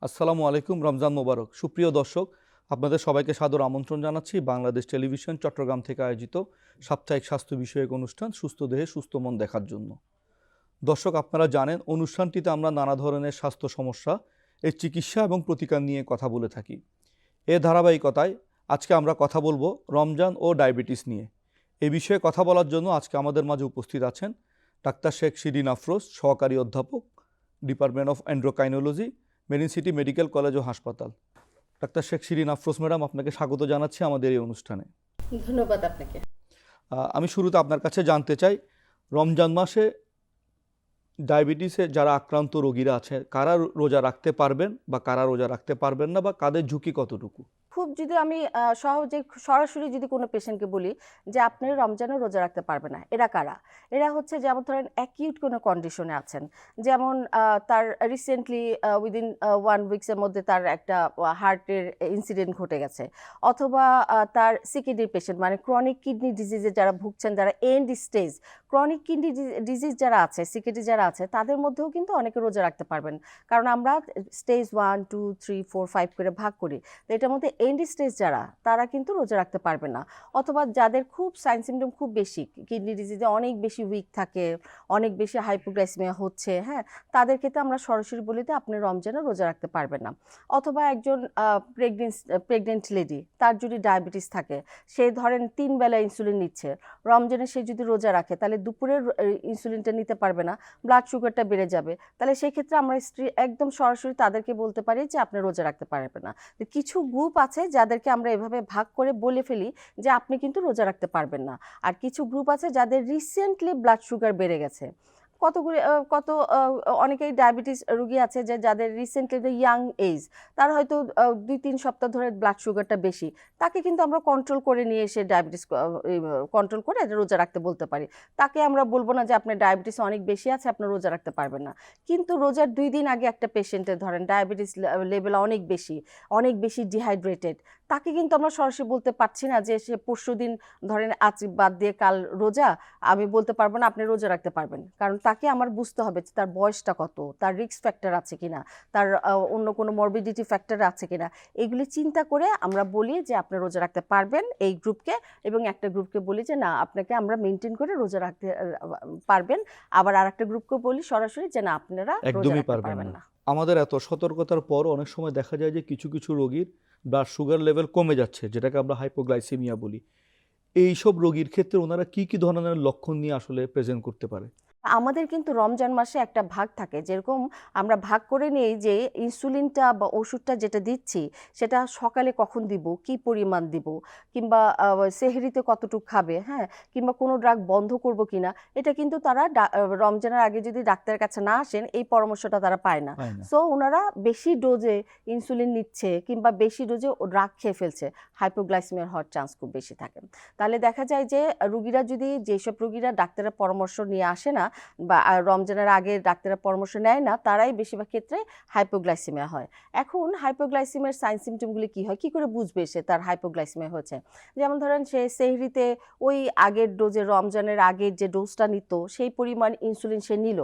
আসসালামু আলাইকুম, রমজান মোবারক। সুপ্রিয় দর্শক, আপনাদের সবাইকে সাদর আমন্ত্রণ জানাচ্ছি বাংলাদেশ টেলিভিশন চট্টগ্রাম থেকে আয়োজিত সাপ্তাহিক স্বাস্থ্য বিষয়ক অনুষ্ঠান সুস্থ দেহে সুস্থ মন দেখার জন্য। দর্শক, আপনারা জানেন অনুষ্ঠানটিতে আমরা নানা ধরনের স্বাস্থ্য সমস্যা, এর চিকিৎসা এবং প্রতিকার নিয়ে কথা বলে থাকি। এর ধারাবাহিকতায় আজকে আমরা কথা বলবো রমজান ও ডায়াবেটিস নিয়ে। এই বিষয়ে কথা বলার জন্য আজকে আমাদের মাঝে উপস্থিত আছেন ডাক্তার শেখ শিরিন আফরোজ, সহকারী অধ্যাপক, department of endocrinology, marine city medical college ও হাসপাতাল। ডাক্তার শেখ শিরিন আফরোজ ম্যাডাম, আপনাকে স্বাগত জানাচ্ছি আমাদের এই অনুষ্ঠানে। ধন্যবাদ আপনাকে। আমি শুরুতে আপনার কাছে জানতে চাই, রমজান মাসে ডায়াবেটিসে যারা আক্রান্ত রোগীরা আছে কারা রোজা রাখতে পারবেন বা কারা রোজা রাখতে পারবেন না, বা কাদের ঝুঁকি কতটুকু? খুব যদি আমি সহজে সরাসরি যদি কোনো পেশেন্টকে বলি যে আপনি রমজানে রোজা রাখতে পারবে না, এরা কারা? এরা হচ্ছে যেমন ধরেন অ্যাকিউট কোনো কন্ডিশনে আছেন, যেমন তার রিসেন্টলি উইদিন 1 উইকসের মধ্যে তার একটা হার্টের ইনসিডেন্ট ঘটে গেছে, অথবা তার সিকিডি পেশেন্ট মানে ক্রনিক কিডনি ডিজিজে যারা ভুগছেন, যারা end stage chronic kidney disease যারা আছে, সিকিডি যারা আছে, তাদের মধ্যেও কিন্তু অনেকে রোজা রাখতে পারবেন। কারণ আমরা স্টেজ 1, 2, 3, 4, 5 করে ভাগ করি। তো এটার মধ্যে এন্ড স্টেজ যারা, তারা কিন্তু রোজা রাখতে পারবে না। অথবা যাদের খুব সাইন সিমটম খুব বেশি, কিডনি ডিজিজে অনেক বেশি উইক থাকে, অনেক বেশি হাইপোগ্লাইসেমিয়া হচ্ছে, হ্যাঁ, তাদের ক্ষেত্রে আমরা সরাসরি বলি যে আপনি রমজানে রোজা রাখতে পারবেন না। অথবা একজন প্রেগনেন্ট লেডি, তার যদি ডায়াবেটিস থাকে, সে ধরেন 3 বেলা ইনসুলিন নিচ্ছে, রমজানে সে যদি রোজা রাখে তাহলে দুপুরের ইনসুলিনটা নিতে পারবে না, ব্লাড সুগারটা বেড়ে যাবে, তাহলে সেই ক্ষেত্রে আমরা একদম সরাসরি তাদেরকে বলতে পারি যে আপনি রোজা রাখতে পারবেন না। কিছু গ্রুপ আছে যাদেরকে আমরা এভাবে ভাগ করে বলে ফেলি যে আপনি কিন্তু রোজা রাখতে পারবেন না। আর কিছু গ্রুপ আছে যাদের রিসেন্টলি ব্লাড সুগার বেড়ে গেছে, অনেকেই ডায়াবেটিস রোগী আছে যে যাদের রিসেন্টলি ইয়াং এজ, তার হয়তো 2-3 সপ্তাহ ধরে ব্লাড সুগারটা বেশি, তাকে কিন্তু আমরা কন্ট্রোল করে নিয়ে এসে ডায়াবেটিস কন্ট্রোল করে রোজা রাখতে বলতে পারি। তাকে আমরা বলবো না যে আপনার ডায়াবেটিস অনেক বেশি আছে, আপনার রোজা রাখতে পারবেন না। কিন্তু রোজার 2 দিন আগে একটা পেশেন্টের ধরেন ডায়াবেটিস লেভেল অনেক বেশি ডিহাইড্রেটেড, তাকে কিন্তু আমরা সরাসরি বলতে পারছি না যে সে পরশুদিন ধরেন আজ বাদ দিয়ে কাল রোজা, আমি বলতে পারবো না আপনি রোজা রাখতে পারবেন। কারণ তাকে আমার বুঝতে হবে যে তার বয়সটা কত, তার রিস্ক ফ্যাক্টর আছে কিনা, তার অন্য কোনো মরবিডিটি ফ্যাক্টর আছে কিনা, এগুলি চিন্তা করে আমরা বলি যে আপনি রোজা রাখতে পারবেন এই গ্রুপকে, এবং একটা গ্রুপকে বলি যে না, আপনাকে আমরা মেনটেন করে রোজা রাখতে পারবেন। আবার আরেকটা গ্রুপকে বলি সরাসরি যে না, আপনারা রোজা রাখতে পারবেন না। আমাদের এত সতর্কতার পর অনেক সময় দেখা যায় যে কিছু কিছু রোগীর ব্লাড সুগার লেভেল কমে যাচ্ছে, যেটাকে আমরা হাইপোগ্লাইসেমিয়া বলি। এইসব রোগীর ক্ষেত্রে ওনারা কি কি ধরনের লক্ষণ নিয়ে আসলে প্রেজেন্ট করতে পারে? আমাদের কিন্তু রমজান মাসে একটা ভাগ থাকে, যেরকম আমরা ভাগ করে নিই যে ইনসুলিনটা বা ওষুধটা যেটা দিচ্ছি সেটা সকালে কখন দিব, কি পরিমাণ দিব, কিংবা সেহরিতে কতটুকু খাবে, হ্যাঁ, কিংবা কোনো ড্রাগ বন্ধ করব কিনা, এটা কিন্তু তারা রমজানের আগে যদি ডাক্তারের কাছে না আসেন এই পরামর্শটা তারা পায় না। সো ওনারা বেশি ডোজে ইনসুলিন নিচ্ছে কিংবা বেশি ডোজে ড্রাগ খেয়ে ফেলছে, হাইপোগ্লাইসেমিয়া হওয়ার চান্স খুব বেশি থাকে। তাহলে দেখা যায় যে রুগীরা যদি, যেসব রুগীরা ডাক্তারের পরামর্শ নিয়ে আসে না বা রমজানের আগে ডাক্তারের পরামর্শ নেয় না, তারাই বেশিরভাগ ক্ষেত্রে হাইপোগ্লাইসেমিয়া হয়। এখন হাইপোগ্লাইসেমিয়ার সাইন সিমটমগুলি কী হয়, কী করে বুঝবে সে তার হাইপোগ্লাইসেমিয়া হয়েছে? যেমন ধরেন সে সেহরিতে ওই আগের ডোজে, রমজানের আগের যে ডোজটা নিত সেই পরিমাণ ইনসুলিন সে নিল,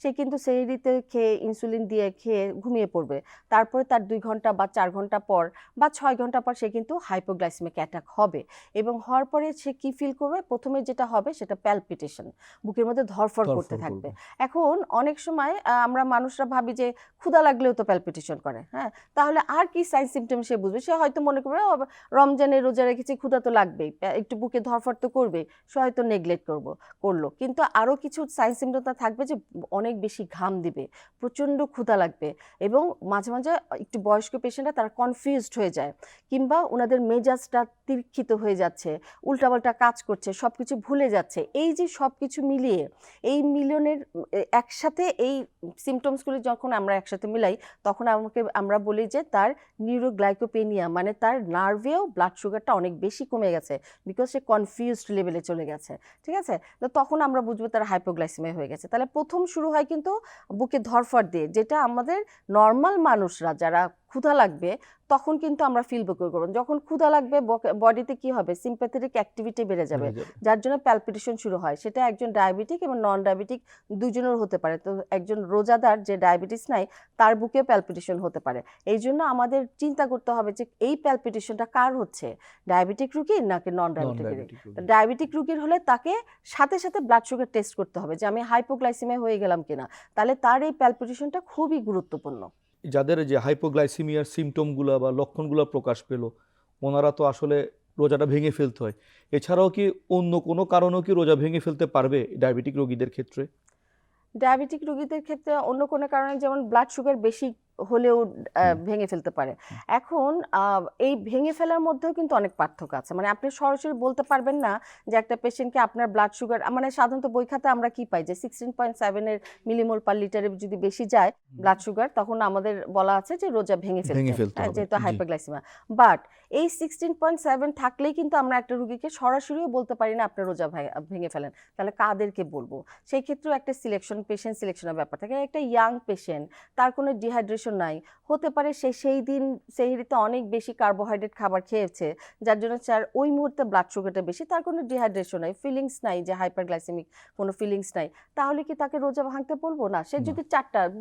সে কিন্তু সেহরিতে খেয়ে ইনসুলিন দিয়ে খেয়ে ঘুমিয়ে পড়বে, তারপরে তার 2 ঘন্টা বা 4 ঘন্টা পর বা 6 ঘন্টা পর সে কিন্তু হাইপোগ্লাইসেমিক অ্যাটাক হবে। এবং হওয়ার পরে সে কী ফিল করবে? প্রথমে যেটা হবে সেটা প্যালপিটেশন, বুকের মধ্যে ধরফর করতে থাকবে। এখন অনেক সময় আমরা মানুষরা ভাবি যে ক্ষুধা লাগলেও তো প্যালপিটেশন করে, হ্যাঁ, তাহলে আর কি সাইন সিমটম সে বুঝবে? সে হয়তো মনে করবে রমজানে রোজা রেখেছি, ক্ষুধা তো লাগবেই, একটু বুকে ধরফর তো করবে, সে হয়তো নেগলেক্ট করলো। কিন্তু আরও কিছু সাইন সিমটম থাকবে যে অনেক বেশি ঘাম দিবে, প্রচণ্ড ক্ষুধা লাগবে, এবং মাঝে মাঝে একটু বয়স্ক পেশেন্টরা তারা কনফিউজড হয়ে যায়, কিংবা ওনাদের মেজাজটা তীক্ষিত হয়ে যাচ্ছে, উল্টাপাল্টা কাজ করছে, সব কিছু ভুলে যাচ্ছে। এই যে সব কিছু মিলিয়ে, এই মিলনের একসাথে এই সিমটমসগুলি যখন আমরা একসাথে মিলাই, তখন আমরা বলি যে তার নিউরোগ্লাইকোপেনিয়া, মানে তার নার্ভেও ব্লাড সুগারটা অনেক বেশি কমে গেছে, বিকজ সে কনফিউজড লেভেলে চলে গেছে, ঠিক আছে? তো তখন আমরা বুঝবো তার হাইপোগ্লাইসেমিয়া হয়ে গেছে। তাহলে প্রথম শুরু হয় কিন্তু বুকে ধরফর দিয়ে, যেটা আমাদের নর্মাল মানুষরা যারা ক্ষুধা লাগবে তখন কিন্তু আমরা ফিল করবো। যখন ক্ষুধা লাগবে বডিতে কি হবে, সিম্প্যাথেটিক অ্যাক্টিভিটি বেড়ে যাবে, যার জন্য প্যালপিটেশন শুরু হয়। সেটা একজন ডায়াবেটিক এবং নন ডায়াবেটিক দুজনের হতে পারে। তো একজন রোজাদার যে ডায়াবেটিস নাই তার বুকেও প্যালপিটেশন হতে পারে। এই জন্য আমাদের চিন্তা করতে হবে যে এই প্যালপিটেশনটা কার হচ্ছে, ডায়াবেটিক রোগীর নাকি নন ডায়াবেটিকের। ডায়াবেটিক রোগীর হলে তাকে সাথে সাথে ব্লাড সুগার টেস্ট করতে হবে যে আমি হাইপোগ্লাইসেমিয়া হয়ে গেলাম কিনা, তাহলে তার এই প্যালপিটেশনটা খুবই গুরুত্বপূর্ণ। যাদের যে হাইপোগ্লাইসিমিয়ার সিমটমগুলো বা লক্ষণগুলো প্রকাশ পেল, ওনারা তো আসলে রোজাটা ভেঙে ফেলতে হয়। এছাড়াও কি অন্য কোনো কারণেও কি রোজা ভেঙে ফেলতে পারবে ডায়াবেটিক রোগীদের ক্ষেত্রে? ডায়াবেটিক রোগীদের ক্ষেত্রে অন্য কোনো কারণে, যেমন ব্লাড সুগার বেশি হলেও ভেঙে ফেলতে পারে। এখন এই ভেঙে ফেলার মধ্যেও কিন্তু অনেক পার্থক্য আছে। মানে আপনি সরাসরি বলতে পারবেন না যে একটা পেশেন্টকে আপনার ব্লাড সুগার, মানে সাধারণত বই খাতে আমরা কি পাই যে 16.7 এর মিলিমোল পার লিটারে যদি বেশি যায় ব্লাড সুগার, তখন আমাদের বলা আছে যে রোজা ভেঙে ফেলতে হবে, যেহেতু হাইপারগ্লাইসেমিয়া। বাট এই 16.7 থাকলেই কিন্তু আমরা একটা রোগীকে সরাসরিও বলতে পারি না আপনার রোজা ভেঙে ফেলেন। তাহলে কাদেরকে বলবো? সেই ক্ষেত্রেও একটা সিলেকশন, পেশেন্ট সিলেকশনের ব্যাপার থাকে। একটা ইয়াং পেশেন্ট, তার কোনো ডিহাইড্রেশন নাই, হতে পারে সে সেই দিন সেহরিতে অনেক বেশি কার্বোহাইড্রেট খাবার খেয়েছে, যার জন্য তার ওই মুহূর্তে ব্লাড সুগারটা বেশি, তার কোনো ডিহাইড্রেশন নাই, ফিলিংস নাই যে হাইপারগ্লাইসেমিক কোনো ফিলিংস নাই, তাহলে কি তাকে রোজা ভাঙতে বলবো? না। সে যদি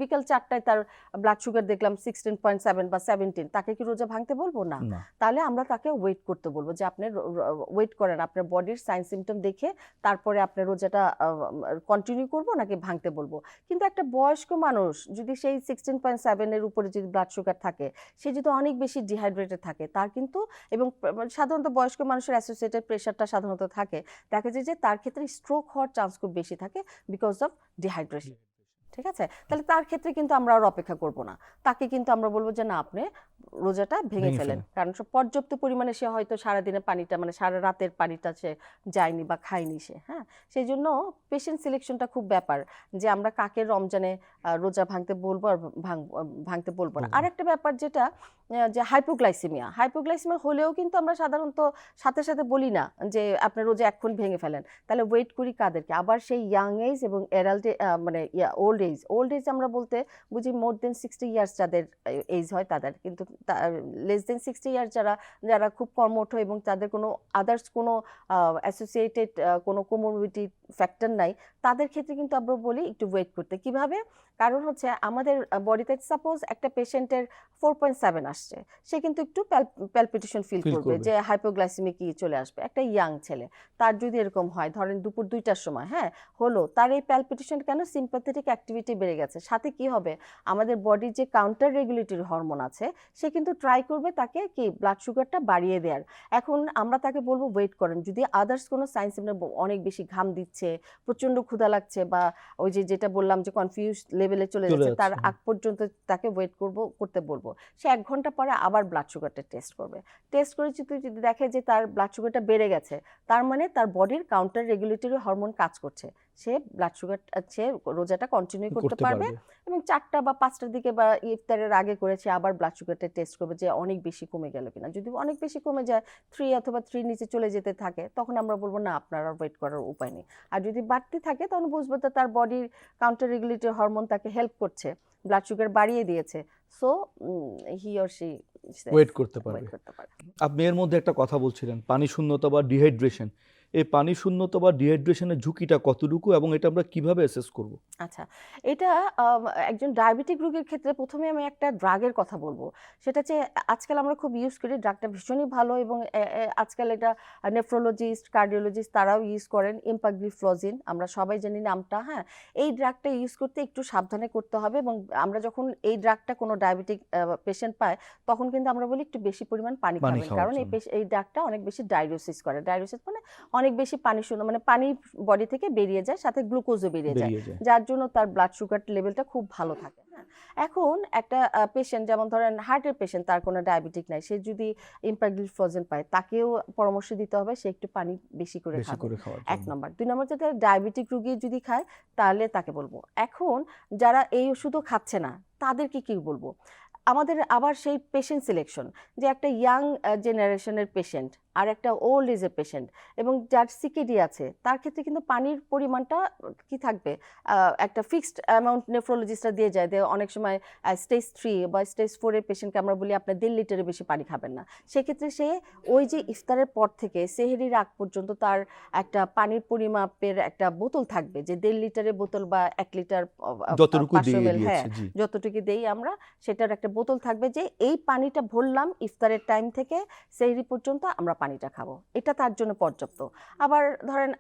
বিকাল 4টায় তার ব্লাড সুগার দেখলাম 16.7 বা 17, তাকে কি রোজা ভাঙতে বলবো? না। তাহলে আমরা তাকে ওয়েট করতে বলবো যে আপনি ওয়েট করেন, আপনার বডির সাইন সিমটম দেখে তারপরে আপনার রোজাটা কন্টিনিউ করবো নাকি ভাঙতে বলবো। কিন্তু একটা বয়স্ক মানুষ যদি সেই 16.7 এর উপরে যদি ব্লাড সুগার থাকে, সে যদি অনেক বেশি ডিহাইড্রেটেড থাকে, তার কিন্তু, এবং সাধারণত বয়স্ক মানুষের অ্যাসোসিয়েটেড প্রেশারটা সাধারণত থাকে, দেখা যায় যে তার ক্ষেত্রে স্ট্রোক হওয়ার চান্স খুব বেশি থাকে বিকজ অফ ডিহাইড্রেশন। ঠিক আছে, তাহলে তার ক্ষেত্রে কিন্তু আমরা আর অপেক্ষা করব না, তাকে কিন্তু আমরা বলবো যে না, আপনি রোজাটা ভেঙে ফেলেন। কারণ পর্যাপ্ত পরিমাণে সে হয়তো সারাদিনের পানিটা, মানে সারা রাতের পানিটা সে যায়নি বা খায়নি সে। হ্যাঁ, সেই জন্য পেশেন্ট সিলেকশনটা খুব ব্যাপার, যে আমরা কাকে রমজানে রোজা ভাঙতে বলবো আর ভাঙতে বলবো না। আর একটা ব্যাপার যেটা, যে হাইপোগ্লাইসেমিয়া হলেও কিন্তু আমরা সাধারণত সাথে সাথে বলি না যে আপনি রোজা এখন ভেঙে ফেলেন। তাহলে ওয়েট করি কাদেরকে? আবার সেই ইয়াং এজ এবং অ্যাডাল্ট, মানে ওল্ড এজ আমরা বলতে বুঝি মোর দেন 60 ইয়ার্স যাদের এজ হয় তাদের, কিন্তু লেস দেন 60 ইয়ার্স যারা খুব কর্মঠ এবং তাদের কোনো আদার্স কোনো অ্যাসোসিয়েটেড কোনো কোমরবিডিটি ফ্যাক্টর নাই, তাদের ক্ষেত্রে কিন্তু আমরা বলি একটু ওয়েট করতে। কিভাবে? কারণ হচ্ছে আমাদের বডিতে সাপোজ একটা পেশেন্টের 4.7 আসছে, সে কিন্তু একটু প্যালপিটেশন ফিল করবে যে হাইপোগ্লাইসেমিক কি চলে আসবে। একটা ইয়াং ছেলে, তার যদি এরকম হয়, ধরেন দুপুর 2টার সময়, হ্যাঁ হলো, তার এই প্যালপিটেশন কেন? সিম্প্যাথেটিক অ্যাক্টিভিটি বেড়ে গেছে। সাথে কি হবে, আমাদের বডির যে কাউন্টার রেগুলেটরি হরমোন আছে, সে কিন্তু ট্রাই করবে তাকে কি ব্লাড সুগারটা বাড়িয়ে দেওয়ার। এখন আমরা তাকে বলবো ওয়েট করেন, যদি আদার্স কোনো সাইন্স, অনেক বেশি ঘাম দিচ্ছে, প্রচন্ড ক্ষুধা লাগছে, বা ওই যেটা বললাম যে কনফিউজ লেভেলে চলে যাচ্ছে, তার আগ পর্যন্ত তাকে ওয়েট করতে বলবো। সে 1 ঘন্টা পরে আবার ব্লাড সুগারটা টেস্ট করবে। টেস্ট করে যদি দেখে যে তার ব্লাড সুগারটা বেড়ে গেছে, তার মানে তার বডির কাউন্টার রেগুলেটরি হরমোন কাজ করছে, সে ব্লাড সুগার, সে রোজাটা কন্টিনিউ করতে পারবে। এবং 4টা বা 5টার দিকে বা ইফতারের আগে করেছে, আবার ব্লাড সুগারটা টেস্ট করবে যে অনেক বেশি কমে গেল কিনা। যদি অনেক বেশি কমে যায়, 3 অথবা 3 নিচে চলে যেতে থাকে, তখন আমরা বলবো না, আপনার আর ওয়েট করার উপায় নেই। আর যদি বাড়তি থাকে, তখন বুঝবো তো তার বডির কাউন্টার রেগুলেটরি হরমোন তাকে হেল্প করছে, ব্লাড সুগার বাড়িয়ে দিয়েছে, so he or she wait করতে পারবে। আপনি এর মধ্যে একটা কথা বলছিলেন, পানি শূন্যতা বা ডিহাইড্রেশন। এই পানি শূন্যতা বা ডিহাইড্রেশনের ঝুঁকিটা কতটুকু এবং এটা আমরা কিভাবে অ্যাসেস করব? আচ্ছা, এটা একজন ডায়াবেটিক রোগীর ক্ষেত্রে প্রথমে আমি একটা ড্রাগের কথা বলবো। সেটা হচ্ছে আজকাল আমরা খুব ইউজ করি, ড্রাগটা ভীষণই ভালো, এবং আজকাল এটা নেফ্রোলজিস্ট, কার্ডিওলজিস্ট তারাও ইউজ করেন, এম্পাগ্লিফ্লজিন, আমরা সবাই জানি নামটা। হ্যাঁ, এই ড্রাগটা ইউজ করতে একটু সাবধানে করতে হবে, এবং আমরা যখন এই ড্রাগটা কোনো ডায়াবেটিক পেশেন্ট পায়, তখন কিন্তু আমরা বলি একটু বেশি পরিমাণ পানি খাবেন, কারণ এই ড্রাগটা অনেক বেশি ডায়ুরেসিস করে। ডায়ুরেসিস মানে অনেক বেশি পানি শূন্য, মানে পানি বডি থেকে বেরিয়ে যায়, সাথে গ্লুকোজও বেরিয়ে যায়, যার জন্য তার ব্লাড সুগার লেভেলটা খুব ভালো থাকে। এখন একটা পেশেন্ট, যেমন ধরেন হার্টের পেশেন্ট, তার কোনো ডায়াবেটিক নাই, সে যদি এম্পাগ্লিফ্লজিন পায়, তাকেও পরামর্শ দিতে হবে সে একটু পানি বেশি করে খাবে, 1 নম্বর। 2 নম্বর, যাতে ডায়াবেটিক রোগী যদি খায়, তাহলে তাকে বলবো। এখন যারা এই ওষুধও খাচ্ছে না, তাদেরকে কি বলবো? আমাদের আবার সেই পেশেন্ট সিলেকশন, যে একটা ইয়াং জেনারেশনের পেশেন্ট, আর একটা ওল্ড এজের পেশেন্ট এবং যার সিকেডি আছে তার ক্ষেত্রে কিন্তু পানির পরিমাণটা কি থাকবে, একটা ফিক্সড অ্যামাউন্ট নেফ্রোলজিস্টরা দিয়ে যায়। অনেক সময় স্টেজ 3 বা স্টেজ 4 এর পেশেন্টকে আমরা বলি আপনার 1.5 লিটারের বেশি পানি খাবেন না। সেক্ষেত্রে সে ওই যে ইফতারের পর থেকে সেহরির আগ পর্যন্ত তার একটা পানির পরিমাপের একটা বোতল থাকবে, যে 1.5 লিটারের বোতল বা 1 লিটার যতটুকু 500 দিয়ে ml, হ্যাঁ দিয়েছে, জি। যতটুকু দেই আমরা, সেটার একটা বোতল থাকবে যে এই পানিটা ভরলাম ইফতারের টাইম থেকে সেহরি পর্যন্ত আমরা পানিটা খাবো, এটা তার জন্য পর্যাপ্ত। আবার ধরেন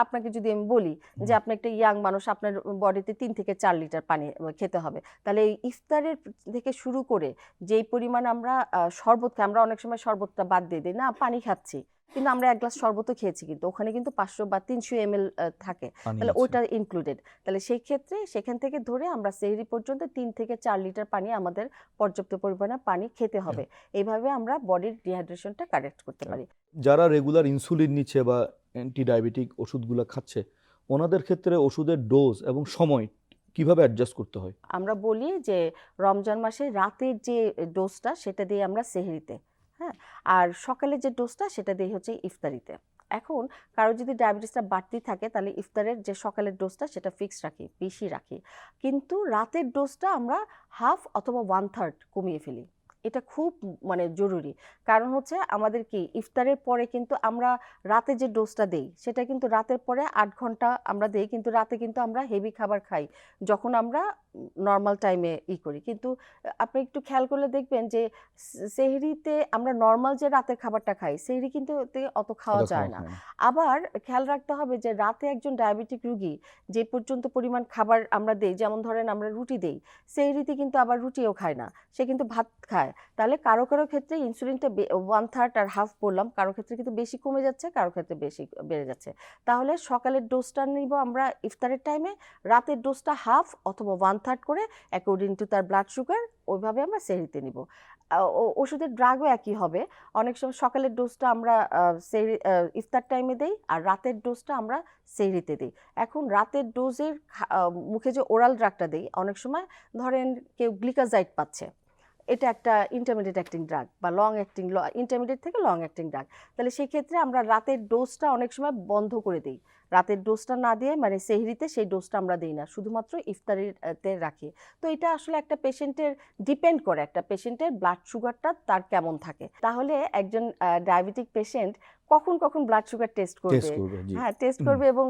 আপনাকে যদি আমি বলি যে আপনি একটা ইয়াং মানুষ, আপনার বডিতে 3 থেকে 4 লিটার পানি খেতে হবে, তাহলে এই ইফতারের থেকে শুরু করে যেই পরিমাণ আমরা শরবত খাই, আমরা অনেক সময় শরবতটা বাদ দিয়ে দিই, না পানি খাচ্ছি কিন্তু আমরা 1 গ্লাস শরবতও খেয়েছি, কিন্তু ওখানে কিন্তু 500 বা 300 ml থাকে, পানি তাহলে আছে। ওইটা ইনক্লুডেড। তাহলে সেই ক্ষেত্রে সেখান থেকে ধরে আমরা সেহরি পর্যন্ত 3 থেকে 4 লিটার পানি আমাদের পর্যাপ্ত পরিমাণে পানি খেতে হবে। এইভাবে আমরা বডির ডিহাইড্রেশনটা কারেক্ট করতে পারি। যারা রেগুলার ইনসুলিন নিচ্ছে বা অ্যান্টি ডায়াবেটিক ওষুধগুলো খাচ্ছে, ওনাদের ক্ষেত্রে ওষুধের ডোজ এবং সময় কিভাবে অ্যাডজাস্ট করতে হয়? আমরা বলি যে রমজান মাসে রাতের যে ডোজটা সেটা দিয়ে আমরা সেহরিতে, হ্যাঁ, আর সকালে যে ডোজটা সেটা দিয়ে হচ্ছে ইফতারিতে। এখন কারো যদি ডায়াবেটিসটা বাড়তি থাকে তাহলে ইফতারের যে সকালের ডোজটা সেটা ফিক্স রাখি, বেশি রাখি, কিন্তু রাতের ডোজটা আমরা হাফ অথবা 1/3 কমিয়ে ফেলি। এটা খুব মানে জরুরি, কারণ হচ্ছে আমাদের কি ইফতারের পরে কিন্তু আমরা রাতে যে ডোজটা দেই সেটা কিন্তু রাতের পরে 8 ঘন্টা আমরা দেই, কিন্তু রাতে কিন্তু আমরা হেভি খাবার খাই যখন আমরা নর্মাল টাইমে করি। কিন্তু আপনি একটু খেয়াল করলে দেখবেন যে সেহরিতে আমরা নর্মাল যে রাতের খাবারটা খাই সেহরি কিন্তু অত খাওয়া যায় না। আবার খেয়াল রাখতে হবে যে রাতে একজন ডায়াবেটিক রোগী যে পর্যন্ত পরিমাণ খাবার আমরা দেই, যেমন ধরেন আমরা রুটি দেই, সেহরিতে কিন্তু আবার রুটিও খায় না, সে কিন্তু ভাত খায়। তাহলে কারো কারো ক্ষেত্রে ইনসুলিনটা 1/3 আর হাফ বললাম, কারো ক্ষেত্রে কিন্তু বেশি কমে যাচ্ছে, কারো ক্ষেত্রে বেশি বেড়ে যাচ্ছে। তাহলে সকালের ডোজটা নিব আমরা ইফতারের টাইমে, রাতের ডোজটা হাফ অথবা 1/3 করে অ্যাকর্ডিং টু তার ব্লাড সুগার, ওইভাবে আমরা সেহরিতে নিব। ওষুধের ড্রাগও একই হবে। অনেক সময় সকালের ডোজটা আমরা ইফতার টাইমে দেই, আর রাতের ডোজটা আমরা সেহরিতে দিই। এখন রাতের ডোজের মুখে যে ওরাল ড্রাগটা দেই, অনেক সময় ধরেন কেউ গ্লিকাজাইড পাচ্ছে, এটা একটা ইন্টারমিডিয়েট অ্যাক্টিং ড্রাগ বা লং অ্যাক্টিং, ইন্টারমিডিয়েট থেকে লং অ্যাক্টিং ড্রাগ। তাহলে সেই ক্ষেত্রে আমরা রাতের ডোজটা অনেক সময় বন্ধ করে দিই, রাতের ডোজটা না দিয়ে মানে সেহরিতে সেই ডোজটা আমরা দিই না, শুধুমাত্র ইফতারিতে রাখি। তো এটা আসলে একটা পেশেন্টের ডিপেন্ড করে, একটা পেশেন্টের ব্লাড সুগারটা তার কেমন থাকে। তাহলে একজন ডায়াবেটিক পেশেন্ট কখন কখন ব্লাড সুগার টেস্ট করবে, হ্যাঁ টেস্ট করবে, এবং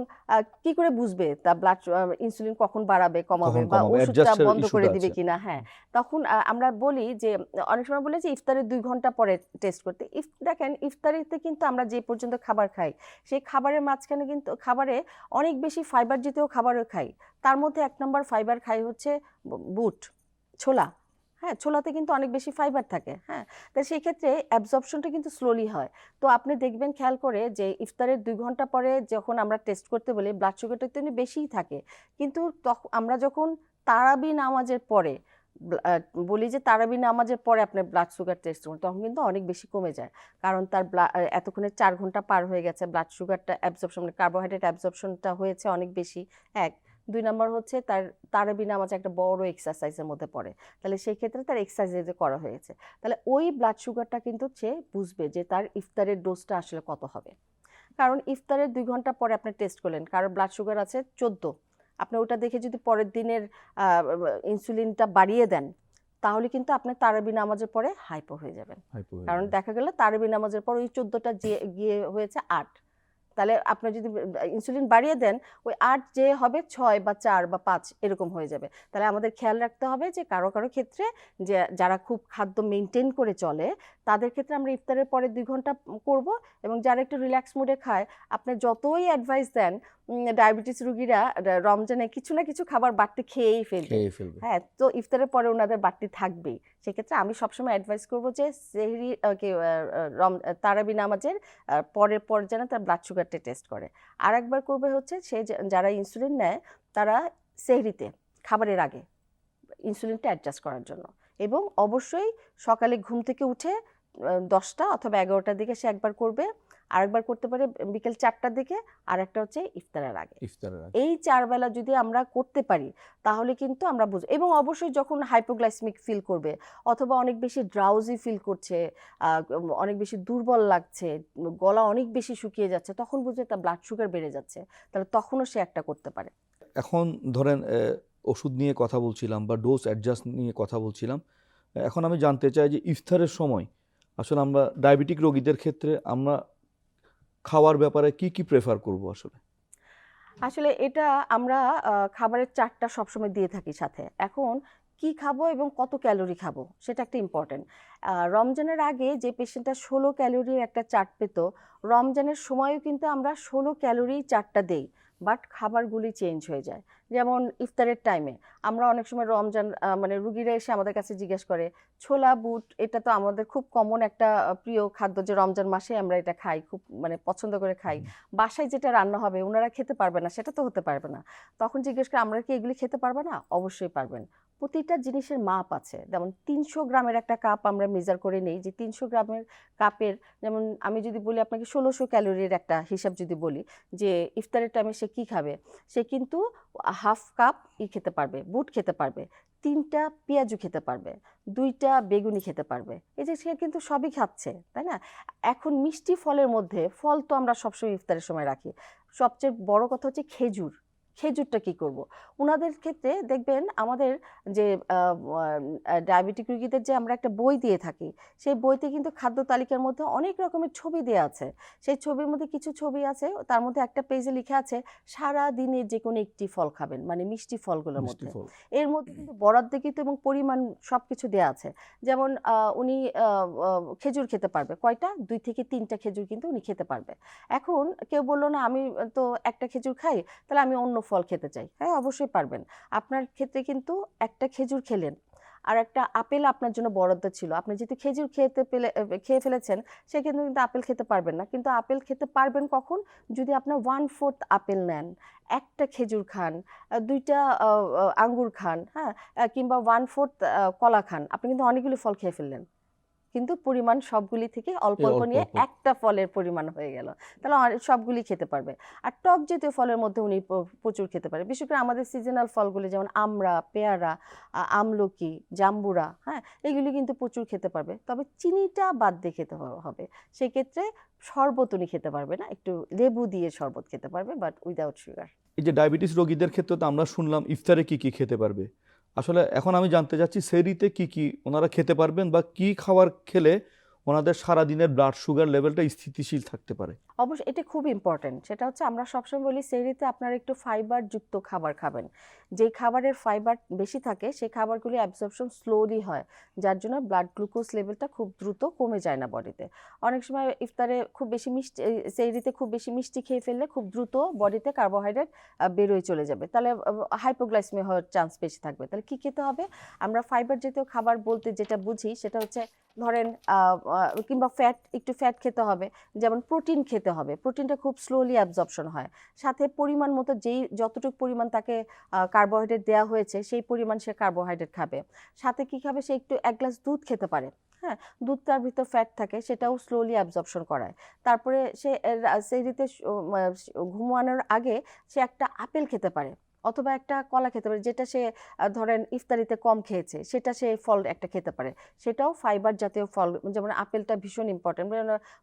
কি করে বুঝবে তার ব্লাড ইনসুলিন কখন বাড়াবে কমাবে বা ওষুধটা বন্ধ করে দিবে কিনা। হ্যাঁ, তখন আমরা বলি যে অনেক সময় বলে যে ইফতারের 2 ঘন্টা পরে টেস্ট করতে। দেখেন ইফতারিতে কিন্তু আমরা যে পর্যন্ত খাবার খাই সেই খাবারের মাঝখানে কিন্তু খাবারে অনেক বেশি ফাইবার জাতীয় খাবারও খাই। তার মধ্যে 1 নম্বর ফাইবার খাই হচ্ছে বুট, ছোলা। হ্যাঁ, ছোলাতে কিন্তু অনেক বেশি ফাইবার থাকে। হ্যাঁ, তো সেই ক্ষেত্রে অ্যাবজর্পশনটা কিন্তু স্লোলি হয়। তো আপনি দেখবেন খেয়াল করে যে ইফতারের 2 ঘন্টা পরে যখন আমরা টেস্ট করতে বলি ব্লাড সুগারটা তো বেশিই থাকে, কিন্তু আমরা যখন তারাবি নামাজের পরে বলি যে তারাবি নামাজের পরে আপনার ব্লাড সুগার টেস্ট করুন, তখন কিন্তু অনেক বেশি কমে যায়, কারণ তার এতক্ষণে 4 ঘন্টা পার হয়ে গেছে, ব্লাড সুগারটা অ্যাবজর্পশন মানে কার্বোহাইড্রেট অ্যাবজর্পশনটা হয়েছে অনেক বেশি। 1 2 নম্বর হচ্ছে তার তারাবি নামাজ একটা বড় এক্সারসাইজের মধ্যে পড়ে, তাহলে সেই ক্ষেত্রে তার এক্সারসাইজ করা হয়েছে, তাহলে ওই ব্লাড সুগারটা কিন্তু সে বুঝবে যে তার ইফতারের ডোজটা আসলে কত হবে। কারণ ইফতারের 2 ঘন্টা পরে আপনি টেস্ট করলেন, কারোর ব্লাড সুগার আছে 14, আপনি ওটা দেখে যদি পরের দিনের ইনসুলিনটা বাড়িয়ে দেন তাহলে কিন্তু আপনি তারাবি নামাজের পরে হাইপো হয়ে যাবেন। কারণ দেখা গেল তারাবি নামাজের পর ওই 14টা গিয়ে হয়েছে 8, তাহলে আপনি যদি ইনসুলিন বাড়িয়ে দেন ওই 8 যে হবে 6 বা 4 বা 5 এরকম হয়ে যাবে। তাহলে আমাদের খেয়াল রাখতে হবে যে কারো কারো ক্ষেত্রে যে যারা খুব খাদ্য মেনটেন করে চলে তাদের ক্ষেত্রে আমরা ইফতারের পরে 2 ঘন্টা করব, এবং যারা একটু রিল্যাক্স মুডে খায় আপনি যতই অ্যাডভাইস দেন ডায়াবেটিস রোগীরা রমজানে কিছু না কিছু খাবার বাড়তি খেয়েই ফেলবে। হ্যাঁ, তো ইফতারের পরে ওনাদের বাড়তি থাকবেই। সেক্ষেত্রে আমি সবসময় অ্যাডভাইস করবো যে সেহরি তারাবি নামাজের পরের পর যেন তার ব্লাড সুগারটা টেস্ট করে। আর একবার করবে হচ্ছে সে যারা ইনসুলিন নেয় তারা সেহরিতে খাবারের আগে ইনসুলিনটা অ্যাডজাস্ট করার জন্য, এবং অবশ্যই সকালে ঘুম থেকে উঠে 10টা অথবা 11টার দিকে সে একবার করবে, আরেকবার করতে পারে বিকেল 4টার দিকে, আর একটা হচ্ছে ইফতারের আগে। ইফতারের আগে। এই 4 বেলা যদি আমরা করতে পারি তাহলে কিন্তু আমরা এবং অবশ্যই যখন হাইপোগ্লাইসেমিক ফিল করবে অথবা অনেক বেশি ড্রাউজি ফিল করছে, অনেক বেশি দুর্বল লাগছে, গলা অনেক বেশি শুকিয়ে যাচ্ছে, তখন বুঝবে তার ব্লাড সুগার বেড়ে যাচ্ছে, তাহলে তখনও সে একটা করতে পারে। এখন ধরেন ওষুধ নিয়ে কথা বলছিলাম বা ডোজ অ্যাডজাস্ট নিয়ে কথা বলছিলাম, এখন আমি জানতে চাই যে ইফতারের সময় আসলে আমরা ডায়াবেটিক রোগীদের ক্ষেত্রে আমরা খাওয়ার ব্যাপারে কি কি প্রেফার করব আসলে? আসলে এটা আমরা খাবারের চার্টটা সবসময় দিয়ে থাকি সাথে। এখন কি খাবো এবং কত ক্যালোরি খাবো সেটা একটা ইম্পর্টেন্ট। রমজানের আগে যে পেশেন্টটা 16 ক্যালোরির একটা চার্ট পেত, রমজানের সময়ও কিন্তু আমরা 16 ক্যালোরি চার্টটা দেই, বাট খাবারগুলি চেঞ্জ হয়ে যায়। যেমন ইফতারের টাইমে আমরা অনেক সময় রমজান মানে রুগীরা এসে আমাদের কাছে জিজ্ঞেস করে ছোলা বুট, এটা তো আমাদের খুব কমন একটা প্রিয় খাদ্য, যে রমজান মাসে আমরা এটা খাই, খুব মানে পছন্দ করে খাই। বাসায় যেটা রান্না হবে ওনারা খেতে পারবে না, সেটা তো হতে পারবে না। তখন জিজ্ঞেস করে আমরা কি এগুলি খেতে পারবো না? অবশ্যই পারবেন। প্রতিটা জিনিসের মাপ আছে। যেমন 300 গ্রামের একটা কাপ আমরা মেজার করে নেই, যে 300 গ্রামের কাপের, যেমন আমি যদি বলি আপনাকে 1600 ক্যালোরির একটা হিসাব যদি বলি, যে ইফতারের টাইমে সে কি খাবে, সে কিন্তু হাফ কাপ খেতে পারবে, বুট খেতে পারবে, 3টা পেঁয়াজু খেতে পারবে, 2টা বেগুনি খেতে পারবে। এই যে সে কিন্তু সবই খাচ্ছে, তাই না? এখন মিষ্টি ফলের মধ্যে, ফল তো আমরা সবসময় ইফতারের সময় রাখি, সবচেয়ে বড় কথা হচ্ছে খেজুর। খেজুরটা কি করব? ওনাদের ক্ষেত্রে দেখবেন আমাদের যে ডায়াবেটিক রোগীদের যে আমরা একটা বই দিয়ে থাকি, সেই বইতে কিন্তু খাদ্য তালিকার মধ্যে অনেক রকমের ছবি দেওয়া আছে। সেই ছবির মধ্যে কিছু ছবি আছে, তার মধ্যে একটা পেজে লেখা আছে সারা দিনে যে কোনো একটি ফল খাবেন, মানে মিষ্টি ফলগুলোর মিষ্টি মধ্যে। ফল। এর মধ্যে কিন্তু বরাদ্দকৃত এবং পরিমাণ সবকিছু দেওয়া আছে। যেমন উনি খেজুর খেতে পারবে কয়টা? 2 থেকে 3টা খেজুর কিন্তু উনি খেতে পারবে। এখন কেউ বললো না আমি তো একটা খেজুর খাই, তাহলে আমি অন্য ফল খেতে চাই। হ্যাঁ, অবশ্যই পারবেন। আপনার ক্ষেত্রে কিন্তু একটা খেজুর খেলেন, আর একটা আপেল আপনার জন্য বরাদ্দ ছিল। আপনি যেহেতু খেজুর খেয়ে ফেলেছেন, সেক্ষেত্রে কিন্তু আপেল খেতে পারবেন না। কিন্তু আপেল খেতে পারবেন কখন? যদি আপনার 1/4 আপেল নেন, একটা খেজুর খান, 2টা আঙ্গুর খান, হ্যাঁ, কিংবা 1/4 কলা খান। আপনি কিন্তু অনেকগুলো ফল খেয়ে ফেললেন। কিন্তু পরিমাণ সবগুলি থেকে অল্প এই অল্প অল্প নিয়ে অল্প। একটা ফলের পরিমাণ হয়ে গেল। তাহলে সবগুলি খেতে পারবে। আর টক জাতীয় ফলের মধ্যে উনি প্রচুর খেতে পারে। বিশেষ করে আমাদের সিজনাল ফলগুলি যেমন আমড়া, পেয়ারা, আমলকি, জাম্বুরা, হ্যাঁ? এগুলি কিন্তু প্রচুর খেতে পারবে। তবে চিনিটা বাদ দিয়ে খেতে হবে। সেক্ষেত্রে শরবত উনি খেতে পারবে না। একটু লেবু দিয়ে শরবত খেতে পারবে, বাট উইদাউট সুগার। এই যে ডায়াবেটিস রোগীদের ক্ষেত্রে তো আমরা শুনলাম ইফতারে কি কি খেতে পারবে, আসলে এখন আমি জানতে চাচ্ছি সেহরিতে কি কি ওনারা খেতে পারবেন বা কি খাবার খেলে ওনাদের সারাদিনের ব্লাড সুগার লেভেলটা স্থিতিশীল থাকতে পারে? অবশ্যই এটা খুব ইম্পর্টেন্ট। সেটা হচ্ছে আমরা সবসময় বলি সেহরিতে আপনারা একটু ফাইবার যুক্ত খাবার খাবেন। যেই খাবারের ফাইবার বেশি থাকে সেই খাবারগুলি অ্যাবজর্পশন স্লোলি হয়, যার জন্য ব্লাড গ্লুকোজ লেভেলটা খুব দ্রুত কমে যায় না বডিতে। অনেক সময় ইফতারে খুব বেশি মিষ্টি, সেহরিতে খুব বেশি মিষ্টি খেয়ে ফেললে খুব দ্রুত বডিতে কার্বোহাইড্রেট বেরোয় চলে যাবে, তাহলে হাইপোগ্লাইসেমিয়া হওয়ার চান্স বেশি থাকবে। তাহলে কি খেতে হবে? আমরা ফাইবার জাতীয় খাবার বলতে যেটা বুঝি সেটা হচ্ছে ধরেন কিংবা একটু ফ্যাট খেতে হবে, যেমন প্রোটিন খেতে হবে। প্রোটিনটা খুব স্লোলি অ্যাবজর্পশন হয়। সাথে পরিমাণ মতো যতটুকু পরিমাণ তাকে কার্বোহাইড্রেট দেওয়া হয়েছে সেই পরিমাণ সে কার্বোহাইড্রেট খাবে। সাথে কি খাবে? সে একটু 1 গ্লাস দুধ খেতে পারে। হ্যাঁ, দুধটার ভিতর ফ্যাট থাকে, সেটাও স্লোলি অ্যাবজর্পশন করায়। তারপরে সে সেহরিতে ঘুমানোর আগে সে একটা আপেল খেতে পারে অথবা একটা কলা খেতে পারে, যেটা সে ধরেন ইফতারিতে কম খেয়েছে, সেটা সে ফল একটা খেতে পারে। সেটাও ফাইবার জাতীয় ফল, যেমন আপেলটা ভীষণ ইম্পর্টেন্ট,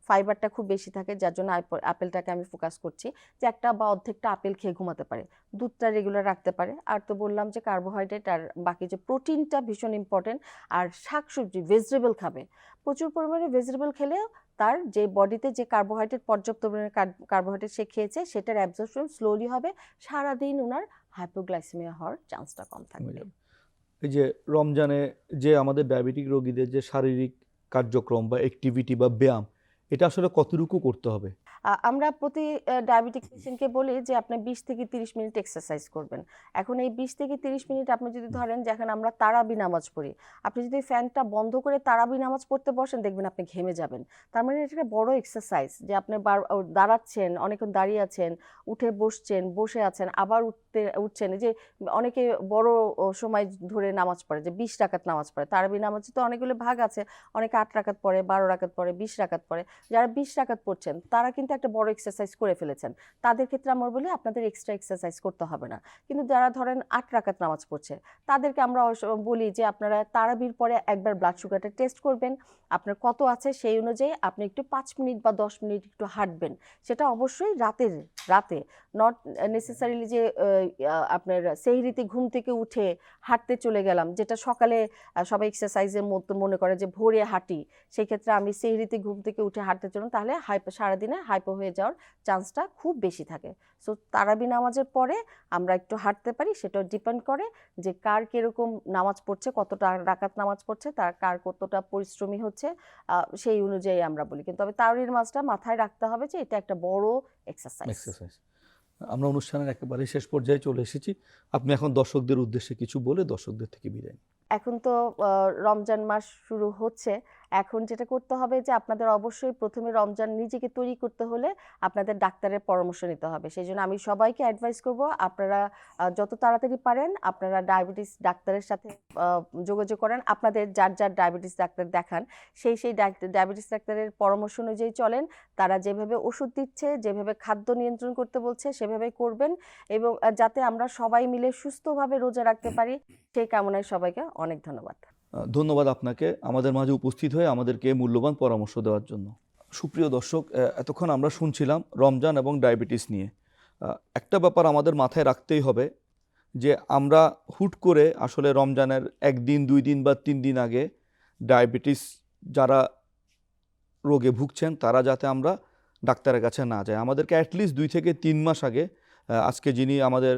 ফাইবারটা খুব বেশি থাকে, যার জন্য আপেলটাকে আমি ফোকাস করছি, যে একটা বা অর্ধেকটা আপেল খেয়ে ঘুমাতে পারে। দুধটা রেগুলার রাখতে পারে। আর তো বললাম যে কার্বোহাইড্রেট আর বাকি যে প্রোটিনটা ভীষণ ইম্পর্টেন্ট। আর শাকসবজি, ভেজিটেবল খাবে। প্রচুর পরিমাণে ভেজিটেবল খেলেও তার যে বডিতে যে কার্বোহাইড্রেট, পর্যাপ্ত পরিমাণে কার্বোহাইড্রেট সে খেয়েছে, সেটার অ্যাবজর্পশন স্লোলি হবে। সারাদিন ওনার হাইপোগ্লাইসেমিয়া হওয়ার চান্সটা কম থাকবে। এই যে রমজানে যে আমাদের ডায়াবেটিক রোগীদের যে শারীরিক কার্যক্রম বা অ্যাক্টিভিটি বা ব্যায়াম, এটা আসলে কতটুকু করতে হবে? আমরা প্রতি ডায়াবেটিক পেশেন্টকে বলি যে আপনি 20 থেকে 30 মিনিট এক্সারসাইজ করবেন। এখন এই 20 থেকে 30 মিনিট আপনি যদি ধরেন যে এখন আমরা তারাবি নামাজ পড়ি, আপনি যদি ফ্যানটা বন্ধ করে তারাবি নামাজ পড়তে বসেন দেখবেন আপনি ঘেমে যাবেন। তার মানে এটা একটা বড় এক্সারসাইজ যে আপনি দাঁড়াচ্ছেন, অনেকক্ষণ দাঁড়িয়ে আছেন, উঠে বসছেন, বসে আছেন, আবার উঠছেন। এই যে অনেকে বড় সময় ধরে নামাজ পড়ে, যে 20 রাকাত নামাজ পড়ে। তারাবি নামাজে তো অনেকগুলো ভাগ আছে, অনেকে 8 রাকাত পড়ে, 12 রাকাত পড়ে, 20 রাকাত পড়ে। যারা 20 রাকাত পড়ছেন তারা কিন্তু একটা বড় এক্সারসাইজ করে ফেলেছেন। তাদের ক্ষেত্রে আমরা বলি আপনাদের এক্সট্রা এক্সারসাইজ করতে হবে না। কিন্তু যারা ধরেন 8 রাকাত নামাজ পড়ছে তাদেরকে আমরা বলি যে আপনারা তারাবির পরে একবার ব্লাড সুগারটা টেস্ট করবেন, আপনার কত আছে সেই অনুযায়ী আপনি একটু 5 মিনিট বা 10 মিনিট একটু হাঁটবেন। সেটা অবশ্যই রাতে, নট নেসেসারিলি যে আপনার সেহরিতে ঘুম থেকে উঠে হাঁটতে চলে গেলাম, যেটা সকালে সবাই এক্সারসাইজের মতো মনে করে যে ভোরে হাঁটি, সেই ক্ষেত্রে আমি সেহরিতে ঘুম থেকে উঠে হাঁটতে চললাম, তাহলে সারাদিনে হাইপো হয়ে যাওয়ার চান্সটা খুব বেশি থাকে। সো তারাবি নামাজের পরে আমরা একটু হাঁটতে পারি, সেটাও ডিপেন্ড করে যে কার কিরকম নামাজ পড়ছে, কতটা রাকাত নামাজ পড়ছে, তার কার কতটা পরিশ্রমী হচ্ছে, সেই অনুযায়ী আমরা বলি। কিন্তু তবে তারাবির নামাজটা মাথায় রাখতে হবে যে এটা একটা বড় এক্সারসাইজ। আমরা অনুষ্ঠানের একেবারে শেষ পর্যায়ে চলে এসেছি। আপনি এখন দর্শকদের উদ্দেশ্যে কিছু বলে দর্শকদের থেকে বিদায় নিন। এখন তো রমজান মাস শুরু হচ্ছে। এখন যেটা করতে হবে যে আপনাদের অবশ্যই প্রথমে রমজান নিজেকে তৈরি করতে হলে আপনাদের ডাক্তারের পরামর্শ নিতে হবে। সেই জন্য আমি সবাইকে অ্যাডভাইস করব আপনারা যত তাড়াতাড়ি পারেন আপনারা ডায়াবেটিস ডাক্তারের সাথে যোগাযোগ করেন। আপনাদের যার ডায়াবেটিস ডাক্তার দেখান, সেই ডায়াবেটিস ডাক্তারের পরামর্শ অনুযায়ী চলেন। তারা যেভাবে ওষুধ দিচ্ছে, যেভাবে খাদ্য নিয়ন্ত্রণ করতে বলছে সেভাবে করবেন, এবং যাতে আমরা সবাই মিলে সুস্থভাবে রোজা রাখতে পারি, সেই কামনায় সবাইকে অনেক ধন্যবাদ। ধন্যবাদ আপনাকে আমাদের মাঝে উপস্থিত হয়ে আমাদেরকে মূল্যবান পরামর্শ দেওয়ার জন্য। সুপ্রিয় দর্শক, এতক্ষণ আমরা শুনছিলাম রমজান এবং ডায়াবেটিস নিয়ে। একটা ব্যাপার আমাদের মাথায় রাখতেই হবে যে আমরা হুট করে আসলে রমজানের 1 দিন 2 দিন বা 3 দিন আগে ডায়াবেটিস যারা রোগে ভুগছেন তারা যাতে আমরা ডাক্তারের কাছে না যাই। আমাদেরকে অ্যাটলিস্ট 2 থেকে 3 মাস আগে, আজকে যিনি আমাদের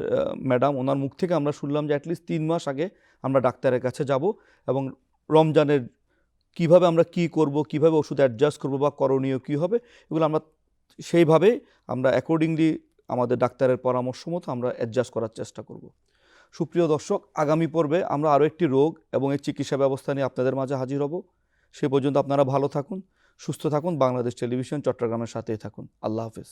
ম্যাডাম, ওনার মুখ থেকে আমরা শুনলাম যে অ্যাটলিস্ট 3 মাস আগে আমরা ডাক্তারের কাছে যাব, এবং রমজানের কিভাবে আমরা কি করব, কিভাবে ওষুধ অ্যাডজাস্ট করব বা করণীয় কী হবে, এগুলো আমরা সেইভাবে আমরা অ্যাকর্ডিংলি আমাদের ডাক্তারের পরামর্শ মতো আমরা অ্যাডজাস্ট করার চেষ্টা করব। সুপ্রিয় দর্শক, আগামী পর্বে আমরা আরও একটি রোগ এবং এর চিকিৎসা ব্যবস্থা নিয়ে আপনাদের মাঝে হাজির হব। সে পর্যন্ত আপনারা ভালো থাকুন, সুস্থ থাকুন, বাংলাদেশ টেলিভিশন চট্টগ্রামের সাথেই থাকুন। আল্লাহ হাফেজ।